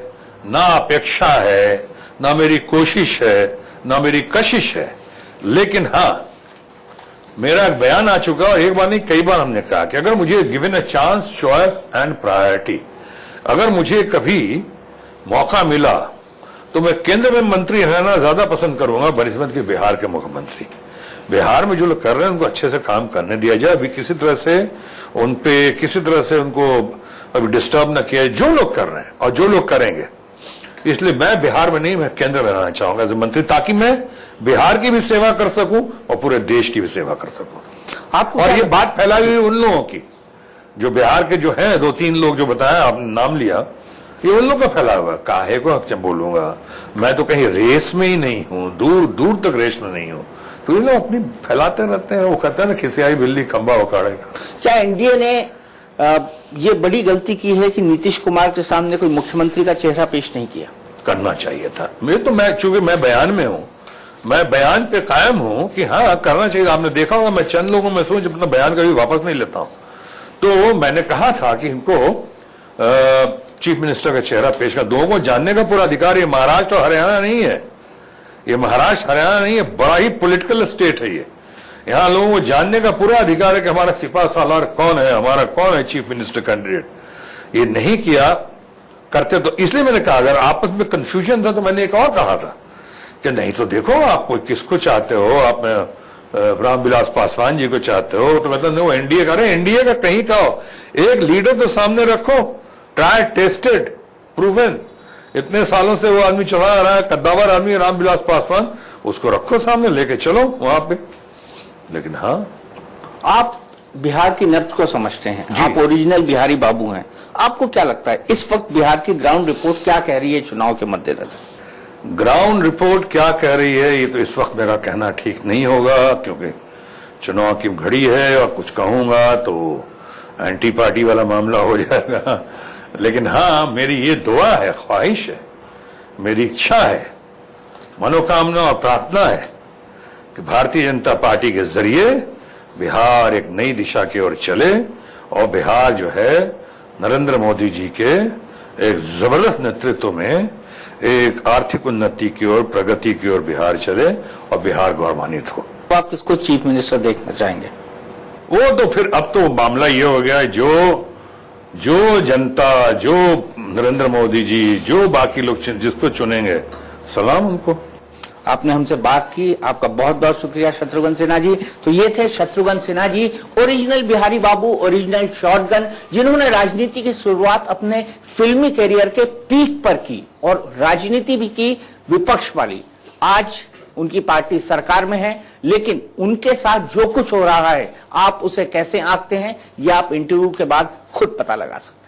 ना अपेक्षा है, ना मेरी कोशिश है, ना मेरी कशिश है। लेकिन हां, मेरा एक बयान आ चुका, और एक बार नहीं कई बार हमने कहा कि अगर मुझे given a chance, choice and priority, अगर मुझे कभी मौका मिला तो मैं केंद्र में मंत्री रहना ज्यादा पसंद करूंगा बनिस्बत के बिहार के मुख्यमंत्री। बिहार में जो लोग कर रहे हैं उनको अच्छे से काम करने दिया जाए, अभी किसी तरह से उनपे किसी तरह से उनको अभी डिस्टर्ब न किया, जो लोग कर रहे हैं और जो लोग करेंगे। इसलिए मैं बिहार में नहीं, मैं केंद्र में रहना चाहूंगा एज ए मंत्री, ताकि मैं बिहार की भी सेवा कर सकूं और पूरे देश की भी सेवा कर सकूं। और ये बात फैलाई हुई उन लोगों की, जो बिहार के जो हैं 2-3 लोग जो बताया आपने नाम लिया, ये उन लोगों का फैला हुआ। काहे को अब बोलूंगा, मैं तो कहीं रेस में ही नहीं हूं, दूर दूर तक रेस में नहीं हूं। तो ये लोग अपनी फैलाते रहते हैं, वो कहते हैं ना, खिसियाई बिल्ली खंबा उखाड़ेगा। क्या एनडीए ने ये बड़ी गलती की है कि नीतीश कुमार के सामने कोई मुख्यमंत्री का चेहरा पेश नहीं किया? करना चाहिए था। चूंकि मैं बयान में हूं, मैं बयान पे कायम हूं कि हाँ करना चाहिए। आपने देखा होगा, मैं चंद लोगों में सोच अपना बयान कभी वापस नहीं लेता हूं। तो मैंने कहा था कि इनको चीफ मिनिस्टर का चेहरा पेश कर, लोगों को जानने का पूरा अधिकार। ये महाराष्ट्र और हरियाणा नहीं है, ये महाराष्ट्र हरियाणा नहीं है, बड़ा ही पॉलिटिकल स्टेट है ये। यहां लोगों को जानने का पूरा अधिकार है कि हमारा सिपा सालार कौन है, हमारा कौन है चीफ मिनिस्टर कैंडिडेट। ये नहीं किया करते तो इसलिए मैंने कहा, अगर आपस में कंफ्यूजन था तो मैंने एक और कहा था कि नहीं तो देखो आप किसको चाहते हो, आप रामविलास पासवान जी को चाहते हो, तो मतलब वो एनडीए का, एनडीए का कहीं का हो, एक लीडर तो सामने रखो, ट्राई टेस्टेड प्रूवन, इतने सालों से वो आदमी चला रहा है, कद्दावर आदमी रामविलास पासवान, उसको रखो सामने, लेके चलो वहां पे। लेकिन हाँ, आप बिहार की नब्ज को समझते हैं, आप ओरिजिनल बिहारी बाबू हैं, आपको क्या लगता है इस वक्त बिहार की ग्राउंड रिपोर्ट क्या कह रही है चुनाव के मद्देनजर? ग्राउंड रिपोर्ट क्या कह रही है ये तो इस वक्त मेरा कहना ठीक नहीं होगा, क्योंकि चुनाव की घड़ी है और कुछ कहूंगा तो एंटी पार्टी वाला मामला हो जाएगा। लेकिन हां, मेरी ये दुआ है, ख्वाहिश है, मेरी इच्छा है, मनोकामना और प्रार्थना है कि भारतीय जनता पार्टी के जरिए बिहार एक नई दिशा की ओर चले, और बिहार जो है नरेंद्र मोदी जी के एक जबरदस्त नेतृत्व में एक आर्थिक उन्नति की ओर, प्रगति की ओर बिहार चले और बिहार गौरवान्वित हो। तो आप किसको चीफ मिनिस्टर देखना चाहेंगे? वो तो फिर अब तो मामला ये हो गया है, जो जनता, जो नरेंद्र मोदी जी, जो बाकी लोग जिसको चुनेंगे, सलाम उनको। आपने हमसे बात की, आपका बहुत बहुत शुक्रिया शत्रुघ्न सिन्हा जी। तो ये थे शत्रुघ्न सिन्हा जी, ओरिजिनल बिहारी बाबू, ओरिजिनल शॉटगन, जिन्होंने राजनीति की शुरुआत अपने फिल्मी करियर के पीक पर की और राजनीति भी की विपक्ष वाली। आज उनकी पार्टी सरकार में है, लेकिन उनके साथ जो कुछ हो रहा है आप उसे कैसे आंकते हैं, ये आप इंटरव्यू के बाद खुद पता लगा सकते हैं।